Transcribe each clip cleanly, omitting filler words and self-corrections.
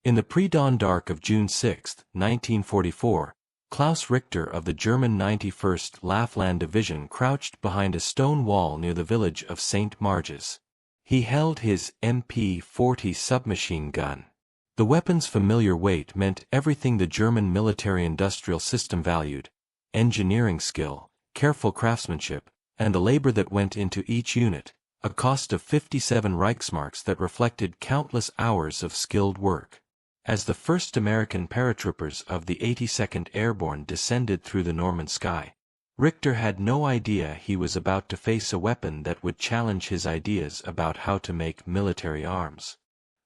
In the pre-dawn dark of June 6, 1944, Klaus Richter of the German 91st Laufland Division crouched behind a stone wall near the village of St. Marges. He held his MP-40 submachine gun. The weapon's familiar weight meant everything the German military-industrial system valued: engineering skill, careful craftsmanship, and the labor that went into each unit, a cost of 57 Reichsmarks that reflected countless hours of skilled work. As the first American paratroopers of the 82nd Airborne descended through the Norman sky, Richter had no idea he was about to face a weapon that would challenge his ideas about how to make military arms.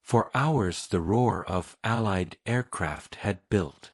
For hours the roar of Allied aircraft had built.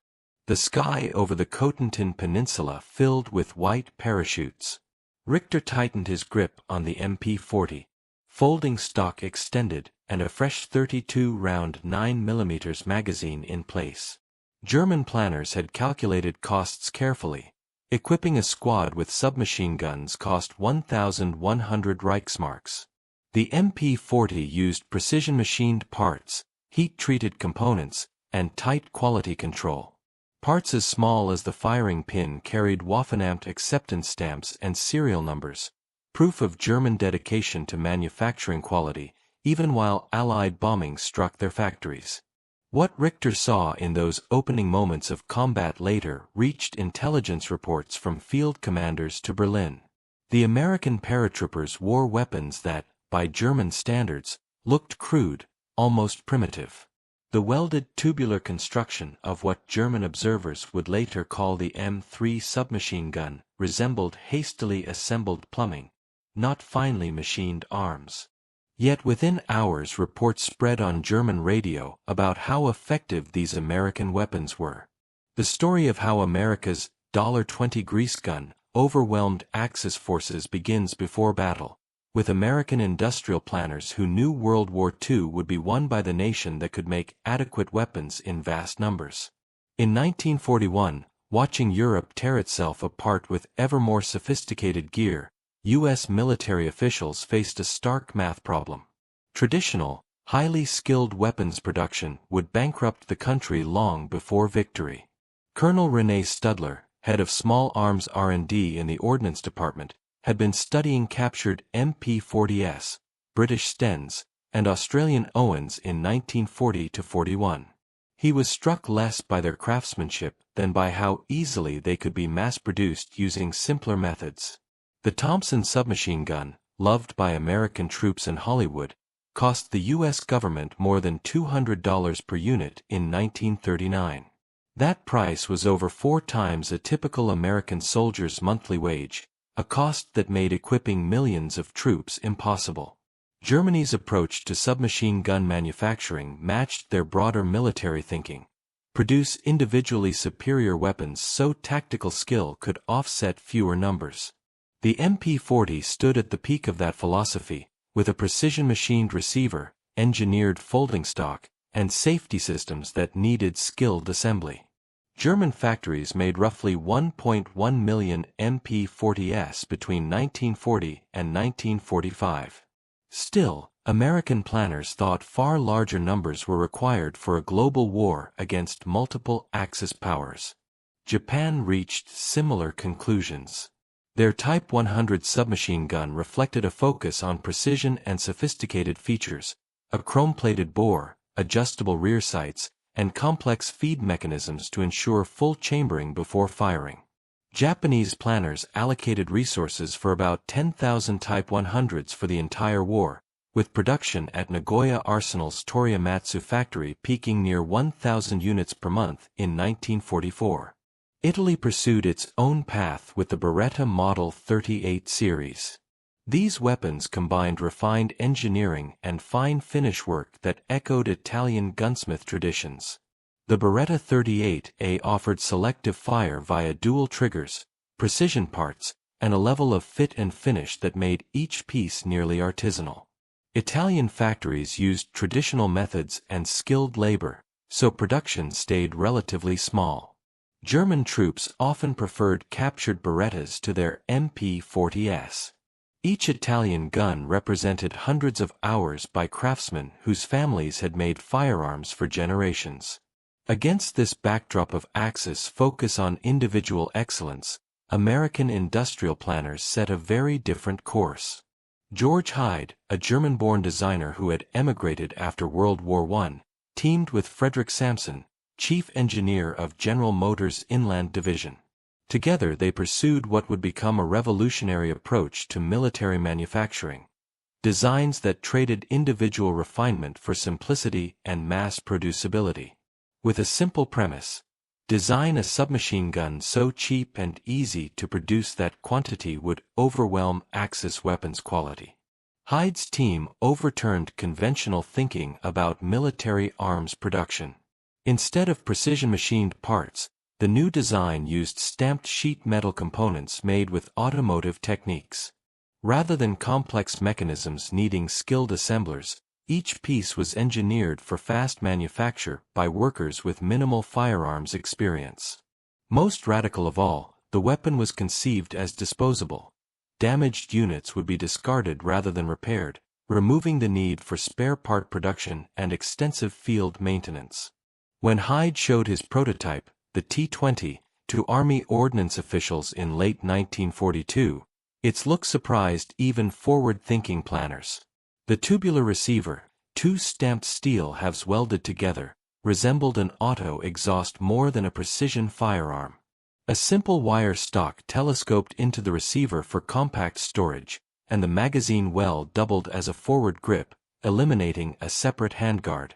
The sky over the Cotentin Peninsula filled with white parachutes. Richter tightened his grip on the MP-40, folding stock extended, and a fresh 32-round 9mm magazine in place. German planners had calculated costs carefully. Equipping a squad with submachine guns cost 1,100 Reichsmarks. The MP-40 used precision-machined parts, heat-treated components, and tight quality control. Parts as small as the firing pin carried Waffenamt acceptance stamps and serial numbers, proof of German dedication to manufacturing quality, even while Allied bombing struck their factories. What Richter saw in those opening moments of combat later reached intelligence reports from field commanders to Berlin. The American paratroopers wore weapons that, by German standards, looked crude, almost primitive. The welded tubular construction of what German observers would later call the M3 submachine gun resembled hastily assembled plumbing, not finely machined arms. Yet within hours reports spread on German radio about how effective these American weapons were. The story of how America's $20 grease gun overwhelmed Axis forces begins before battle, with American industrial planners who knew World War II would be won by the nation that could make adequate weapons in vast numbers. In 1941, watching Europe tear itself apart with ever more sophisticated gear, U.S. military officials faced a stark math problem. Traditional, highly skilled weapons production would bankrupt the country long before victory. Colonel René Studler, head of small arms R&D in the Ordnance Department, had been studying captured MP-40s, British Stens, and Australian Owens in 1940–41. He was struck less by their craftsmanship than by how easily they could be mass-produced using simpler methods. The Thompson submachine gun, loved by American troops in Hollywood, cost the U.S. government more than $200 per unit in 1939. That price was over 4 times a typical American soldier's monthly wage, a cost that made equipping millions of troops impossible. Germany's approach to submachine gun manufacturing matched their broader military thinking: produce individually superior weapons so tactical skill could offset fewer numbers. The MP-40 stood at the peak of that philosophy, with a precision-machined receiver, engineered folding stock, and safety systems that needed skilled assembly. German factories made roughly 1.1 million MP-40s between 1940 and 1945. Still, American planners thought far larger numbers were required for a global war against multiple Axis powers. Japan reached similar conclusions. Their Type 100 submachine gun reflected a focus on precision and sophisticated features: a chrome-plated bore, adjustable rear sights, and complex feed mechanisms to ensure full chambering before firing. Japanese planners allocated resources for about 10,000 Type 100s for the entire war, with production at Nagoya Arsenal's Toriyamatsu factory peaking near 1,000 units per month in 1944. Italy pursued its own path with the Beretta Model 38 series. These weapons combined refined engineering and fine finish work that echoed Italian gunsmith traditions. The Beretta 38A offered selective fire via dual triggers, precision parts, and a level of fit and finish that made each piece nearly artisanal. Italian factories used traditional methods and skilled labor, so production stayed relatively small. German troops often preferred captured Berettas to their MP-40s. Each Italian gun represented hundreds of hours by craftsmen whose families had made firearms for generations. Against this backdrop of Axis focus on individual excellence, American industrial planners set a very different course. George Hyde, a German-born designer who had emigrated after World War I, teamed with Frederick Sampson, chief engineer of General Motors' Inland Division. Together they pursued what would become a revolutionary approach to military manufacturing. Designs that traded individual refinement for simplicity and mass producibility. With a simple premise: design a submachine gun so cheap and easy to produce that quantity would overwhelm Axis weapons quality. Hyde's team overturned conventional thinking about military arms production. Instead of precision-machined parts, the new design used stamped sheet metal components made with automotive techniques. Rather than complex mechanisms needing skilled assemblers, each piece was engineered for fast manufacture by workers with minimal firearms experience. Most radical of all, the weapon was conceived as disposable. Damaged units would be discarded rather than repaired, removing the need for spare part production and extensive field maintenance. When Hyde showed his prototype, the T-20, to Army ordnance officials in late 1942, its look surprised even forward-thinking planners. The tubular receiver, two stamped steel halves welded together, resembled an auto exhaust more than a precision firearm. A simple wire stock telescoped into the receiver for compact storage, and the magazine well doubled as a forward grip, eliminating a separate handguard.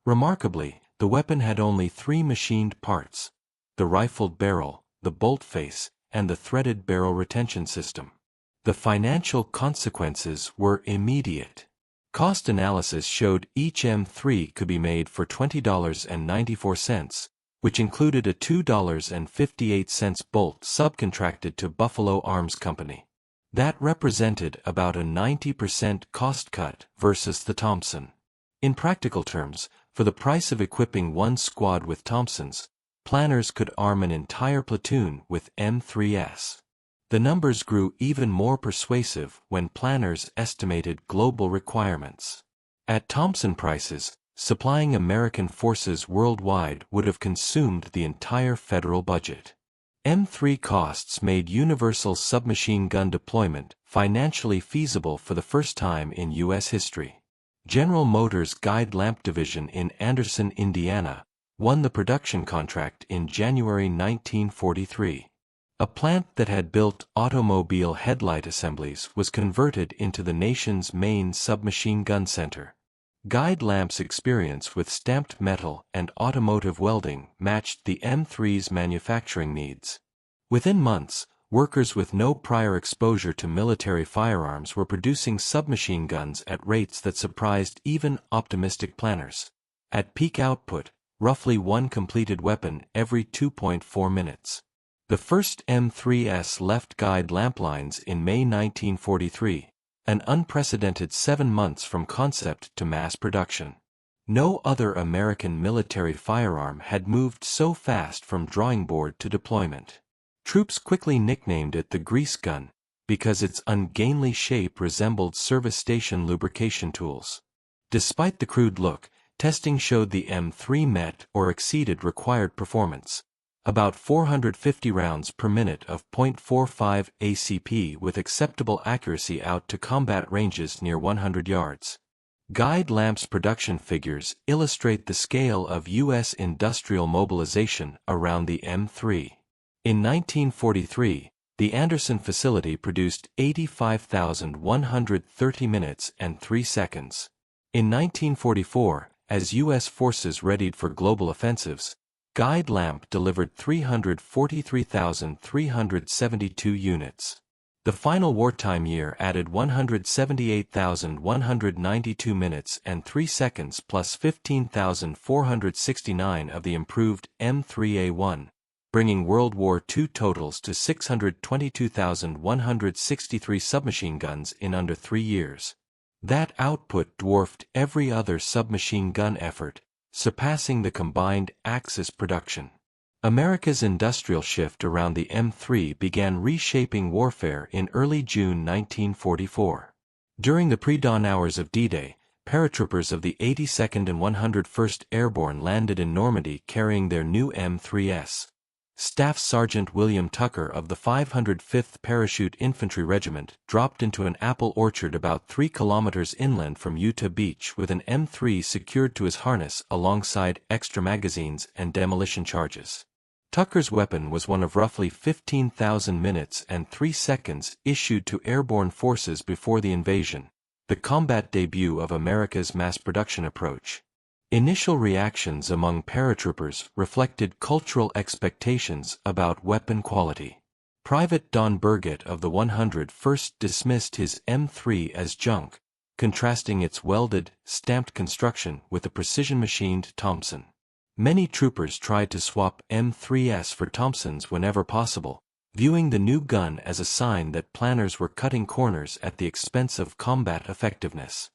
Remarkably, the weapon had only 3 machined parts: the rifled barrel, the bolt face, and the threaded barrel retention system. The financial consequences were immediate. Cost analysis showed each M3 could be made for $20.94, which included a $2.58 bolt subcontracted to Buffalo Arms Company. That represented about a 90% cost cut versus the Thompson. In practical terms, for the price of equipping one squad with Thompsons, planners could arm an entire platoon with M3s. The numbers grew even more persuasive when planners estimated global requirements. At Thompson prices, supplying American forces worldwide would have consumed the entire federal budget. M3 costs made universal submachine gun deployment financially feasible for the first time in U.S. history. General Motors' Guide Lamp Division in Anderson, Indiana, won the production contract in January 1943. A plant that had built automobile headlight assemblies was converted into the nation's main submachine gun center. Guide Lamp's experience with stamped metal and automotive welding matched the M3's manufacturing needs. Within months, workers with no prior exposure to military firearms were producing submachine guns at rates that surprised even optimistic planners. At peak output, roughly one completed weapon every 2.4 minutes. The first M3s left Guide Lamp lines in May 1943, an unprecedented 7 months from concept to mass production. No other American military firearm had moved so fast from drawing board to deployment. Troops quickly nicknamed it the grease gun, because its ungainly shape resembled service station lubrication tools. Despite the crude look, testing showed the M3 met or exceeded required performance. About 450 rounds per minute of .45 ACP with acceptable accuracy out to combat ranges near 100 yards. Guide Lamp's production figures illustrate the scale of U.S. industrial mobilization around the M3. In 1943, the Anderson facility produced 85,130 minutes and 3 seconds. In 1944, as U.S. forces readied for global offensives, Guide Lamp delivered 343,372 units. The final wartime year added 178,192 minutes and 3 seconds plus 15,469 of the improved M3A1, bringing World War II totals to 622,163 submachine guns in under 3 years. That output dwarfed every other submachine gun effort, surpassing the combined Axis production. America's industrial shift around the M3 began reshaping warfare in early June 1944. During the pre-dawn hours of D-Day, paratroopers of the 82nd and 101st Airborne landed in Normandy carrying their new M3s. Staff Sergeant William Tucker of the 505th Parachute Infantry Regiment dropped into an apple orchard about 3 kilometers inland from Utah Beach with an M3 secured to his harness alongside extra magazines and demolition charges. Tucker's weapon was one of roughly 15,000 minutes and 3 seconds issued to airborne forces before the invasion, the combat debut of America's mass production approach. Initial reactions among paratroopers reflected cultural expectations about weapon quality. Private Don Burgett of the 101st dismissed his M3 as junk, contrasting its welded, stamped construction with the precision-machined Thompson. Many troopers tried to swap M3s for Thompsons whenever possible, viewing the new gun as a sign that planners were cutting corners at the expense of combat effectiveness.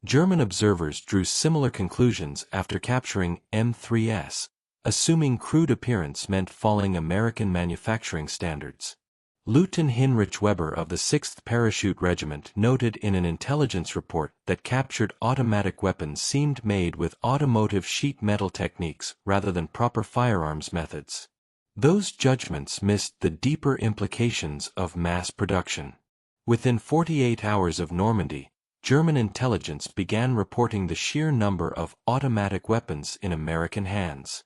German observers drew similar conclusions after capturing M3s, assuming crude appearance meant falling American manufacturing standards. Lieutenant Heinrich Weber of the 6th Parachute Regiment noted in an intelligence report that captured automatic weapons seemed made with automotive sheet metal techniques rather than proper firearms methods. Those judgments missed the deeper implications of mass production. Within 48 hours of Normandy, German intelligence began reporting the sheer number of automatic weapons in American hands.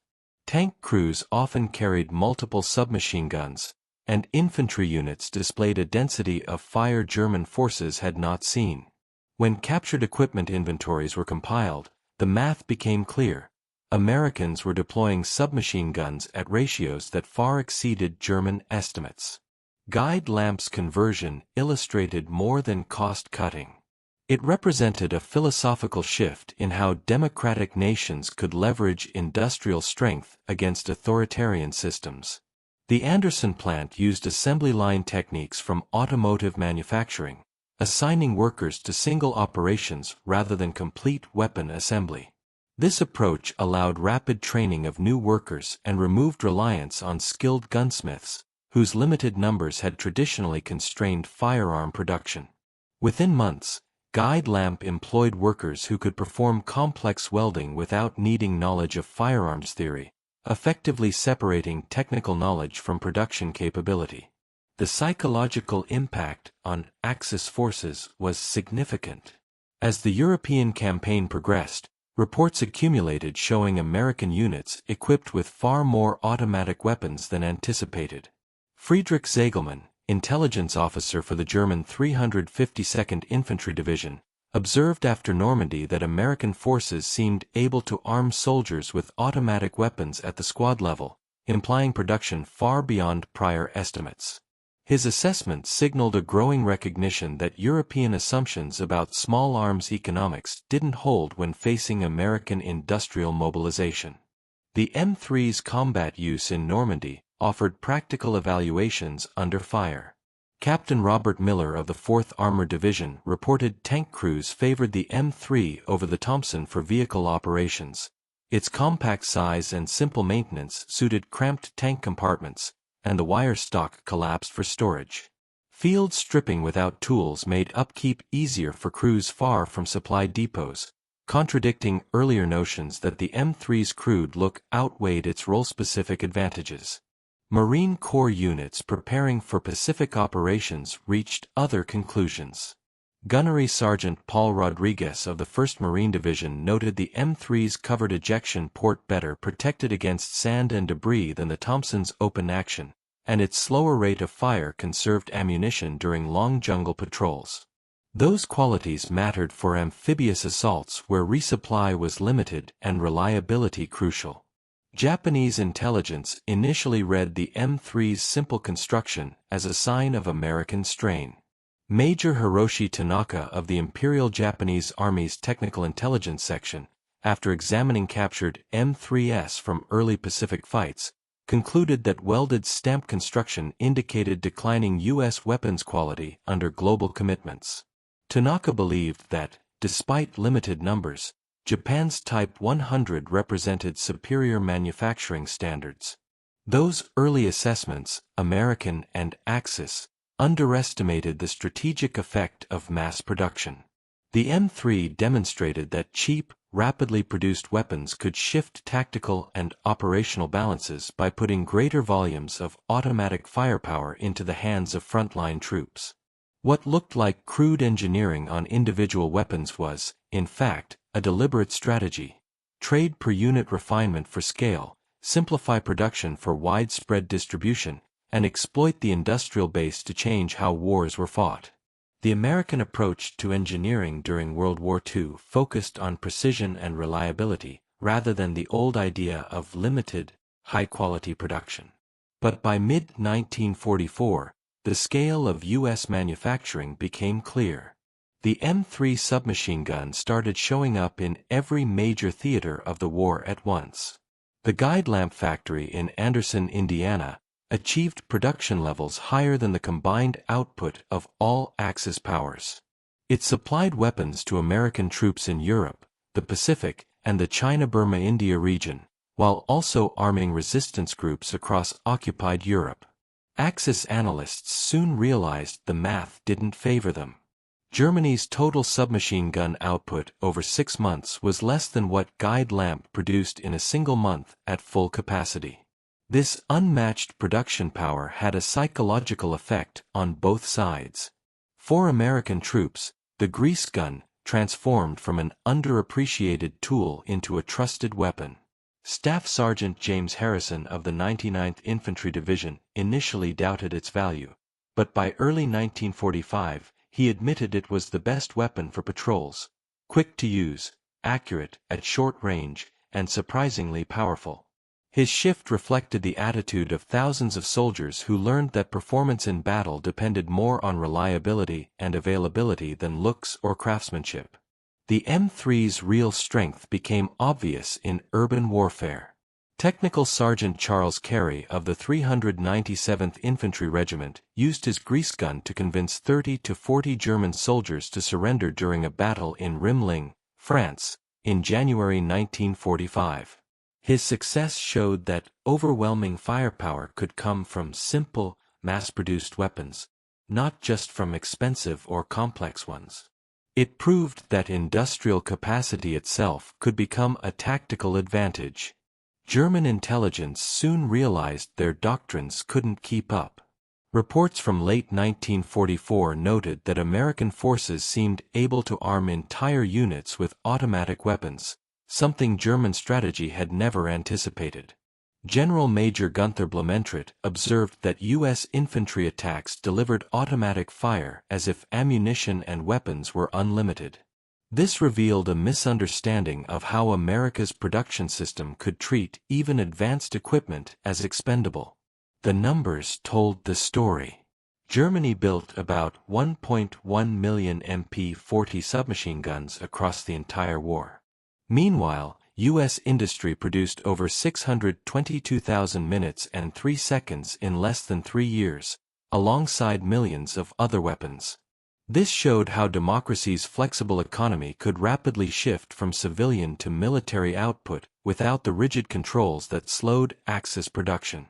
Tank crews often carried multiple submachine guns, and infantry units displayed a density of fire German forces had not seen. When captured equipment inventories were compiled, the math became clear. Americans were deploying submachine guns at ratios that far exceeded German estimates. Guide lamps conversion illustrated more than cost-cutting. It represented a philosophical shift in how democratic nations could leverage industrial strength against authoritarian systems. The Anderson plant used assembly line techniques from automotive manufacturing, assigning workers to single operations rather than complete weapon assembly. This approach allowed rapid training of new workers and removed reliance on skilled gunsmiths, whose limited numbers had traditionally constrained firearm production. Within months, Guide Lamp employed workers who could perform complex welding without needing knowledge of firearms theory, effectively separating technical knowledge from production capability. The psychological impact on Axis forces was significant. As the European campaign progressed, reports accumulated showing American units equipped with far more automatic weapons than anticipated. Friedrich Zegelmann, intelligence officer for the German 352nd Infantry Division, observed after Normandy that American forces seemed able to arm soldiers with automatic weapons at the squad level, implying production far beyond prior estimates. His assessment signaled a growing recognition that European assumptions about small arms economics didn't hold when facing American industrial mobilization. The M3's combat use in Normandy offered practical evaluations under fire. Captain Robert Miller of the 4th Armored Division reported tank crews favored the M3 over the Thompson for vehicle operations. Its compact size and simple maintenance suited cramped tank compartments, and the wire stock collapsed for storage. Field stripping without tools made upkeep easier for crews far from supply depots, contradicting earlier notions that the M3's crude look outweighed its role-specific advantages. Marine Corps units preparing for Pacific operations reached other conclusions. Gunnery Sergeant Paul Rodriguez of the 1st Marine Division noted the M3's covered ejection port better protected against sand and debris than the Thompson's open action, and its slower rate of fire conserved ammunition during long jungle patrols. Those qualities mattered for amphibious assaults where resupply was limited and reliability crucial. Japanese intelligence initially read the M3's simple construction as a sign of American strain. Major Hiroshi Tanaka of the Imperial Japanese Army's Technical Intelligence Section, after examining captured M3s from early Pacific fights, concluded that welded stamp construction indicated declining U.S. weapons quality under global commitments. Tanaka believed that, despite limited numbers, Japan's Type 100 represented superior manufacturing standards. Those early assessments, American and Axis, underestimated the strategic effect of mass production. The M3 demonstrated that cheap, rapidly produced weapons could shift tactical and operational balances by putting greater volumes of automatic firepower into the hands of frontline troops. What looked like crude engineering on individual weapons was, in fact, a deliberate strategy. Trade per unit refinement for scale, simplify production for widespread distribution, and exploit the industrial base to change how wars were fought. The American approach to engineering during World War II focused on precision and reliability, rather than the old idea of limited, high-quality production. But by mid-1944, the scale of U.S. manufacturing became clear. The M3 submachine gun started showing up in every major theater of the war at once. The guide lamp factory in Anderson, Indiana, achieved production levels higher than the combined output of all Axis powers. It supplied weapons to American troops in Europe, the Pacific, and the China-Burma-India region, while also arming resistance groups across occupied Europe. Axis analysts soon realized the math didn't favor them. Germany's total submachine gun output over 6 months was less than what guide lamp produced in a single month at full capacity. This unmatched production power had a psychological effect on both sides. For American troops, the grease gun transformed from an underappreciated tool into a trusted weapon. Staff Sergeant James Harrison of the 99th Infantry Division initially doubted its value, but by early 1945, he admitted it was the best weapon for patrols. Quick to use, accurate at short range, and surprisingly powerful. His shift reflected the attitude of thousands of soldiers who learned that performance in battle depended more on reliability and availability than looks or craftsmanship. The M3's real strength became obvious in urban warfare. Technical Sergeant Charles Carey of the 397th Infantry Regiment used his grease gun to convince 30 to 40 German soldiers to surrender during a battle in Rimling, France, in January 1945. His success showed that overwhelming firepower could come from simple, mass-produced weapons, not just from expensive or complex ones. It proved that industrial capacity itself could become a tactical advantage. German intelligence soon realized their doctrines couldn't keep up. Reports from late 1944 noted that American forces seemed able to arm entire units with automatic weapons, something German strategy had never anticipated. General Major Gunther Blumentritt observed that U.S. infantry attacks delivered automatic fire as if ammunition and weapons were unlimited. This revealed a misunderstanding of how America's production system could treat even advanced equipment as expendable. The numbers told the story. Germany built about 1.1 million MP-40 submachine guns across the entire war. Meanwhile, U.S. industry produced over 622,000 minutes and 3 seconds in less than 3 years, alongside millions of other weapons. This showed how democracy's flexible economy could rapidly shift from civilian to military output without the rigid controls that slowed Axis production.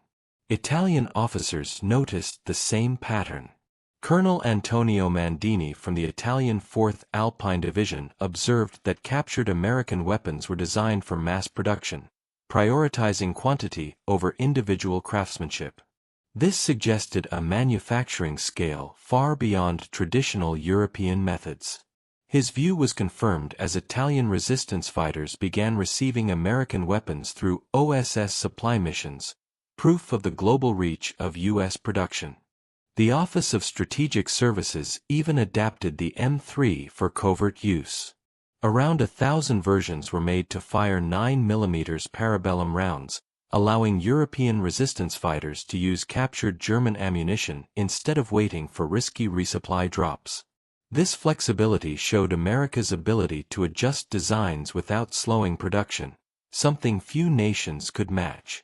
Italian officers noticed the same pattern. Colonel Antonio Mandini from the Italian 4th Alpine Division observed that captured American weapons were designed for mass production, prioritizing quantity over individual craftsmanship. This suggested a manufacturing scale far beyond traditional European methods. His view was confirmed as Italian resistance fighters began receiving American weapons through OSS supply missions, proof of the global reach of U.S. production. The Office of Strategic Services even adapted the M3 for covert use. Around 1,000 versions were made to fire 9mm parabellum rounds, allowing European resistance fighters to use captured German ammunition instead of waiting for risky resupply drops. This flexibility showed America's ability to adjust designs without slowing production, something few nations could match.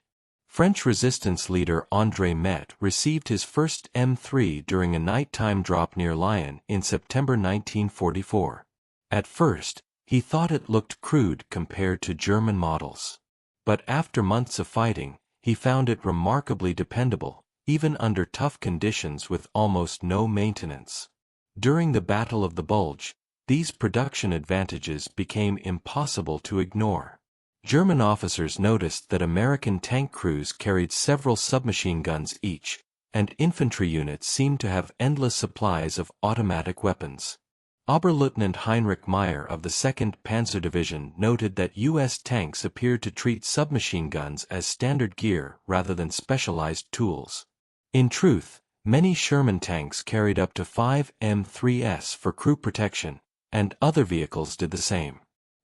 French resistance leader André Met received his first M3 during a nighttime drop near Lyon in September 1944. At first, he thought it looked crude compared to German models. But after months of fighting, he found it remarkably dependable, even under tough conditions with almost no maintenance. During the Battle of the Bulge, these production advantages became impossible to ignore. German officers noticed that American tank crews carried several submachine guns each, and infantry units seemed to have endless supplies of automatic weapons. Oberleutnant Heinrich Meyer of the 2nd Panzer Division noted that U.S. tanks appeared to treat submachine guns as standard gear rather than specialized tools. In truth, many Sherman tanks carried up to 5 M3s for crew protection, and other vehicles did the same.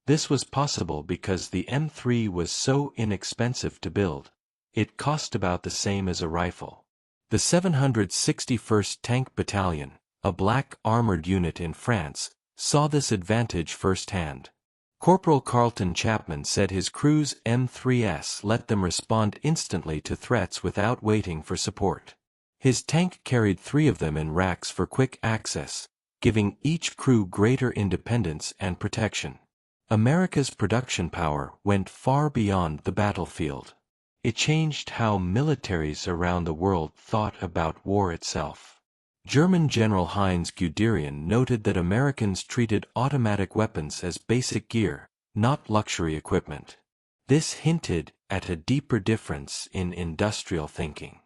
This was possible because the M3 was so inexpensive to build. It cost about the same as a rifle. The 761st Tank Battalion, a black armored unit in France, saw this advantage firsthand. Corporal Carlton Chapman said his crew's M3s let them respond instantly to threats without waiting for support. His tank carried 3 of them in racks for quick access, giving each crew greater independence and protection. America's production power went far beyond the battlefield. It changed how militaries around the world thought about war itself. German General Heinz Guderian noted that Americans treated automatic weapons as basic gear, not luxury equipment. This hinted at a deeper difference in industrial thinking.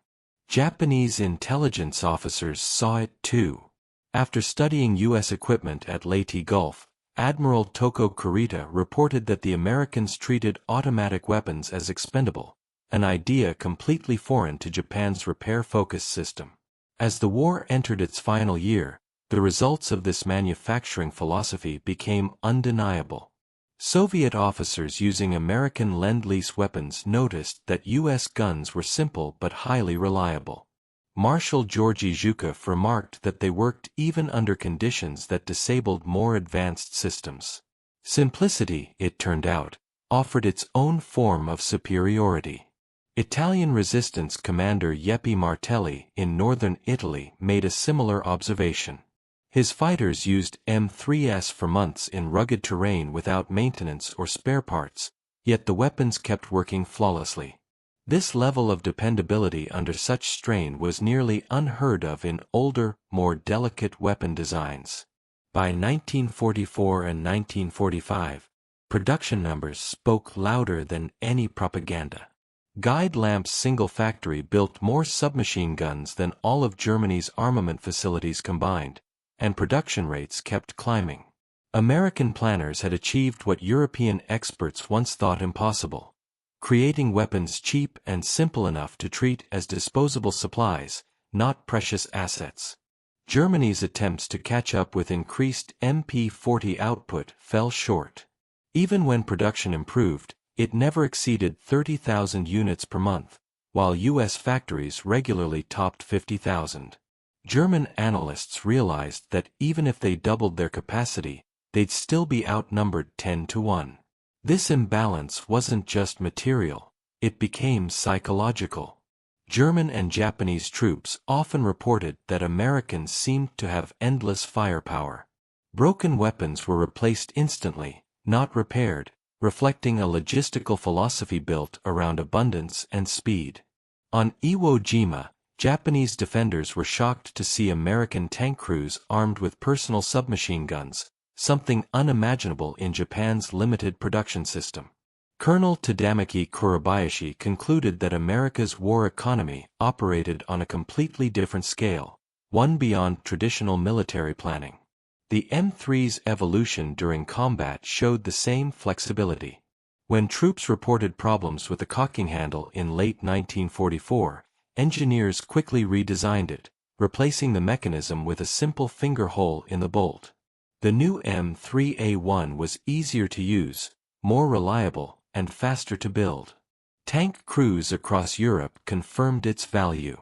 Japanese intelligence officers saw it too. After studying U.S. equipment at Leyte Gulf, Admiral Toko Kurita reported that the Americans treated automatic weapons as expendable, an idea completely foreign to Japan's repair-focused system. As the war entered its final year, the results of this manufacturing philosophy became undeniable. Soviet officers using American Lend-Lease weapons noticed that U.S. guns were simple but highly reliable. Marshal Georgy Zhukov remarked that they worked even under conditions that disabled more advanced systems. Simplicity, it turned out, offered its own form of superiority. Italian resistance commander Jeppe Martelli in northern Italy made a similar observation. His fighters used M3s for months in rugged terrain without maintenance or spare parts, yet the weapons kept working flawlessly. This level of dependability under such strain was nearly unheard of in older, more delicate weapon designs. By 1944 and 1945, production numbers spoke louder than any propaganda. Guide Lamp's single factory built more submachine guns than all of Germany's armament facilities combined, and production rates kept climbing. American planners had achieved what European experts once thought impossible: creating weapons cheap and simple enough to treat as disposable supplies, not precious assets. Germany's attempts to catch up with increased MP-40 output fell short. Even when production improved, it never exceeded 30,000 units per month, while U.S. factories regularly topped 50,000. German analysts realized that even if they doubled their capacity, they'd still be outnumbered 10-1. This imbalance wasn't just material, it became psychological. German and Japanese troops often reported that Americans seemed to have endless firepower. Broken weapons were replaced instantly, not repaired, reflecting a logistical philosophy built around abundance and speed. On Iwo Jima, Japanese defenders were shocked to see American tank crews armed with personal submachine guns, something unimaginable in Japan's limited production system. Colonel Tadamaki Kurabayashi concluded that America's war economy operated on a completely different scale, one beyond traditional military planning. The M3's evolution during combat showed the same flexibility. When troops reported problems with the cocking handle in late 1944, engineers quickly redesigned it, replacing the mechanism with a simple finger hole in the bolt. The new M3A1 was easier to use, more reliable, and faster to build. Tank crews across Europe confirmed its value.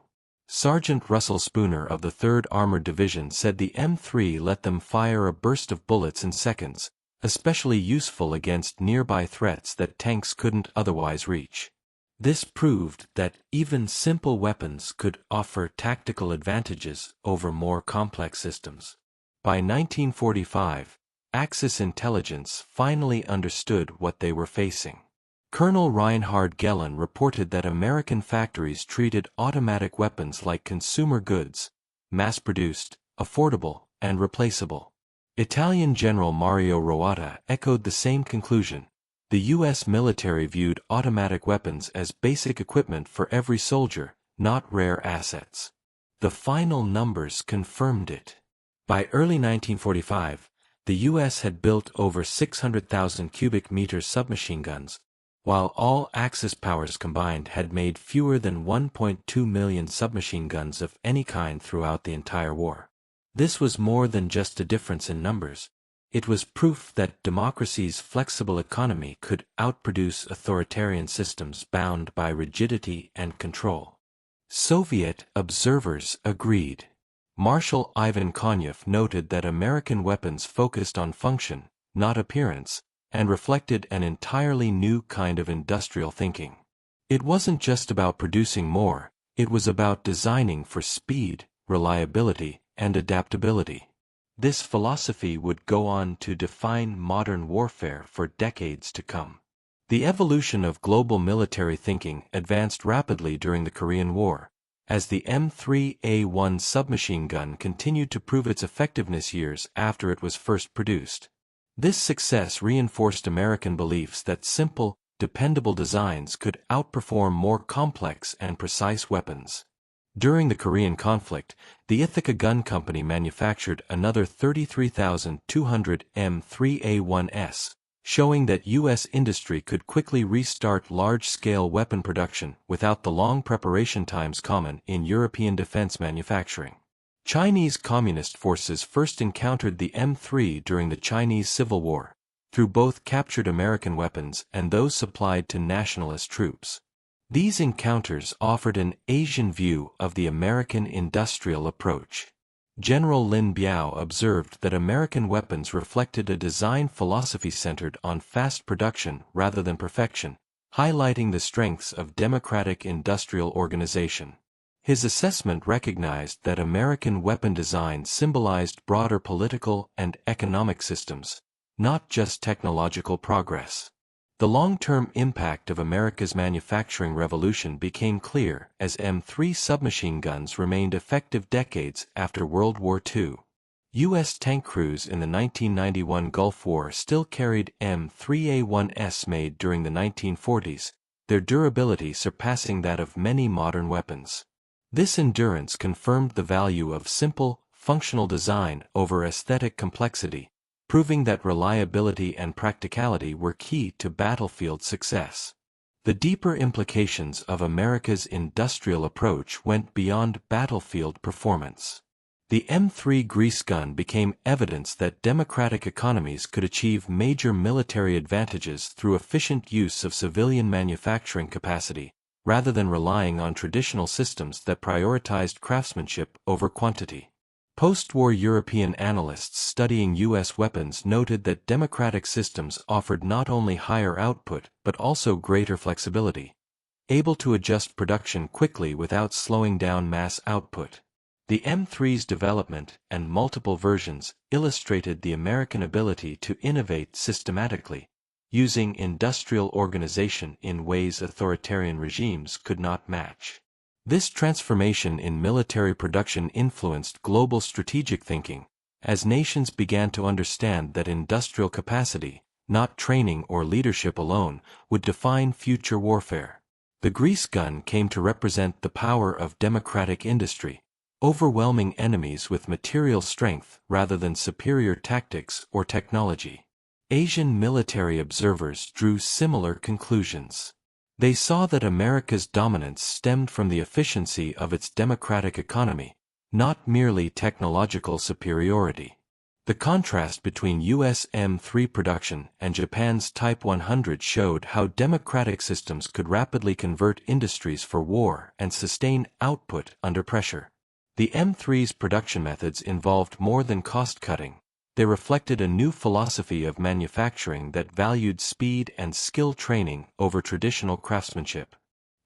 Sergeant Russell Spooner of the 3rd Armored Division said the M3 let them fire a burst of bullets in seconds, especially useful against nearby threats that tanks couldn't otherwise reach. This proved that even simple weapons could offer tactical advantages over more complex systems. By 1945, Axis intelligence finally understood what they were facing. Colonel Reinhard Gehlen reported that American factories treated automatic weapons like consumer goods, mass-produced, affordable, and replaceable. Italian General Mario Roata echoed the same conclusion. The U.S. military viewed automatic weapons as basic equipment for every soldier, not rare assets. The final numbers confirmed it. By early 1945, the U.S. had built over 600,000 cubic meters submachine guns, while all Axis powers combined had made fewer than 1.2 million submachine guns of any kind throughout the entire war. This was more than just a difference in numbers. It was proof that democracy's flexible economy could outproduce authoritarian systems bound by rigidity and control. Soviet observers agreed. Marshal Ivan Konyev noted that American weapons focused on function, not appearance, and reflected an entirely new kind of industrial thinking. It wasn't just about producing more, it was about designing for speed, reliability, and adaptability. This philosophy would go on to define modern warfare for decades to come. The evolution of global military thinking advanced rapidly during the Korean War, as the M3A1 submachine gun continued to prove its effectiveness years after it was first produced. This success reinforced American beliefs that simple, dependable designs could outperform more complex and precise weapons. During the Korean conflict, the Ithaca Gun Company manufactured another 33,200 M3A1s, showing that U.S. industry could quickly restart large-scale weapon production without the long preparation times common in European defense manufacturing. Chinese Communist forces first encountered the M3 during the Chinese Civil War, through both captured American weapons and those supplied to nationalist troops. These encounters offered an Asian view of the American industrial approach. General Lin Biao observed that American weapons reflected a design philosophy centered on fast production rather than perfection, highlighting the strengths of democratic industrial organization. His assessment recognized that American weapon design symbolized broader political and economic systems, not just technological progress. The long-term impact of America's manufacturing revolution became clear as M3 submachine guns remained effective decades after World War II. U.S. tank crews in the 1991 Gulf War still carried M3A1s made during the 1940s, their durability surpassing that of many modern weapons. This endurance confirmed the value of simple, functional design over aesthetic complexity, proving that reliability and practicality were key to battlefield success. The deeper implications of America's industrial approach went beyond battlefield performance. The M3 grease gun became evidence that democratic economies could achieve major military advantages through efficient use of civilian manufacturing capacity, rather than relying on traditional systems that prioritized craftsmanship over quantity. Post-war European analysts studying U.S. weapons noted that democratic systems offered not only higher output but also greater flexibility, able to adjust production quickly without slowing down mass output. The M3's development and multiple versions illustrated the American ability to innovate systematically, using industrial organization in ways authoritarian regimes could not match. This transformation in military production influenced global strategic thinking, as nations began to understand that industrial capacity, not training or leadership alone, would define future warfare. The grease gun came to represent the power of democratic industry, overwhelming enemies with material strength rather than superior tactics or technology. Asian military observers drew similar conclusions. They saw that America's dominance stemmed from the efficiency of its democratic economy, not merely technological superiority. The contrast between U.S. M3 production and Japan's Type 100 showed how democratic systems could rapidly convert industries for war and sustain output under pressure. The M3's production methods involved more than cost-cutting. They reflected a new philosophy of manufacturing that valued speed and skill training over traditional craftsmanship.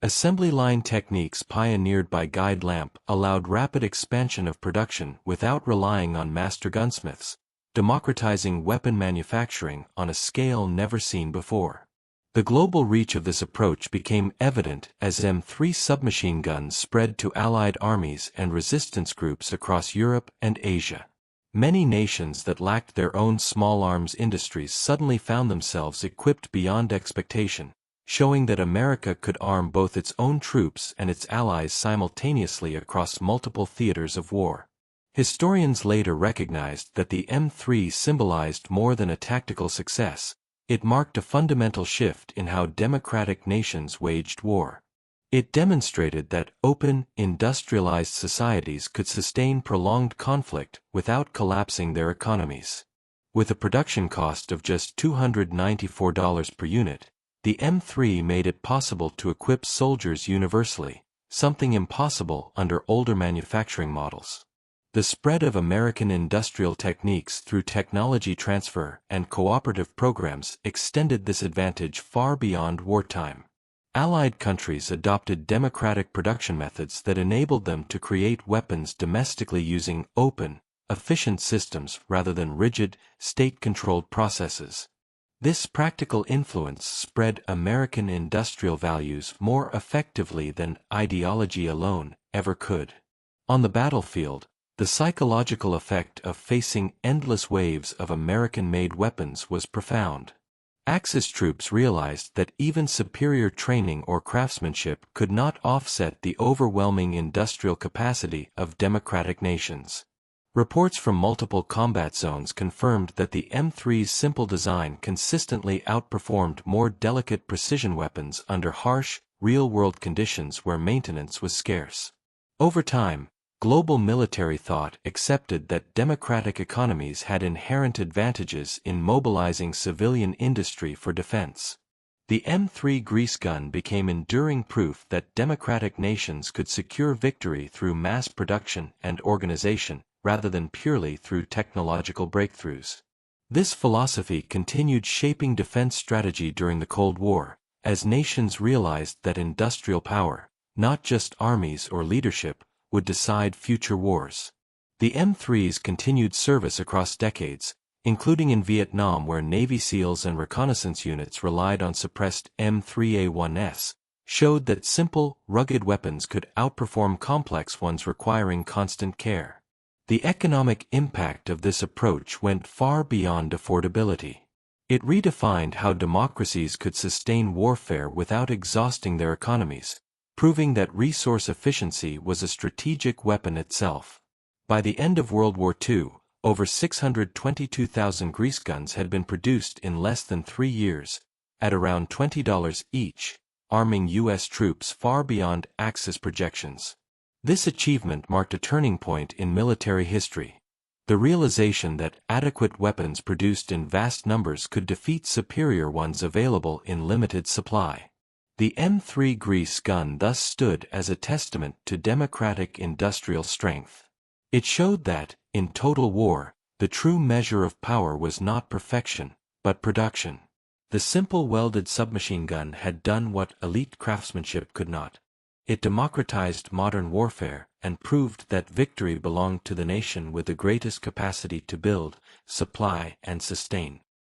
Assembly line techniques pioneered by Guide Lamp allowed rapid expansion of production without relying on master gunsmiths, democratizing weapon manufacturing on a scale never seen before. The global reach of this approach became evident as M3 submachine guns spread to Allied armies and resistance groups across Europe and Asia. Many nations that lacked their own small arms industries suddenly found themselves equipped beyond expectation, showing that America could arm both its own troops and its allies simultaneously across multiple theaters of war. Historians later recognized that the M3 symbolized more than a tactical success. It marked a fundamental shift in how democratic nations waged war. It demonstrated that open, industrialized societies could sustain prolonged conflict without collapsing their economies. With a production cost of just $294 per unit, the M3 made it possible to equip soldiers universally, something impossible under older manufacturing models. The spread of American industrial techniques through technology transfer and cooperative programs extended this advantage far beyond wartime. Allied countries adopted democratic production methods that enabled them to create weapons domestically using open, efficient systems rather than rigid, state-controlled processes. This practical influence spread American industrial values more effectively than ideology alone ever could. On the battlefield, the psychological effect of facing endless waves of American-made weapons was profound. Axis troops realized that even superior training or craftsmanship could not offset the overwhelming industrial capacity of democratic nations. Reports from multiple combat zones confirmed that the M3's simple design consistently outperformed more delicate precision weapons under harsh, real-world conditions where maintenance was scarce. Over time, global military thought accepted that democratic economies had inherent advantages in mobilizing civilian industry for defense. The M3 grease gun became enduring proof that democratic nations could secure victory through mass production and organization, rather than purely through technological breakthroughs. This philosophy continued shaping defense strategy during the Cold War, as nations realized that industrial power, not just armies or leadership, would decide future wars. The M3's continued service across decades, including in Vietnam where Navy SEALs and reconnaissance units relied on suppressed M3A1s, showed that simple, rugged weapons could outperform complex ones requiring constant care. The economic impact of this approach went far beyond affordability. It redefined how democracies could sustain warfare without exhausting their economies, proving that resource efficiency was a strategic weapon itself. By the end of World War II, over 622,000 grease guns had been produced in less than 3 years, at around $20 each, arming U.S. troops far beyond Axis projections. This achievement marked a turning point in military history. The realization that adequate weapons produced in vast numbers could defeat superior ones available in limited supply. The M3 grease gun thus stood as a testament to democratic industrial strength. It showed that, in total war, the true measure of power was not perfection, but production. The simple welded submachine gun had done what elite craftsmanship could not. It democratized modern warfare and proved that victory belonged to the nation with the greatest capacity to build, supply, and sustain.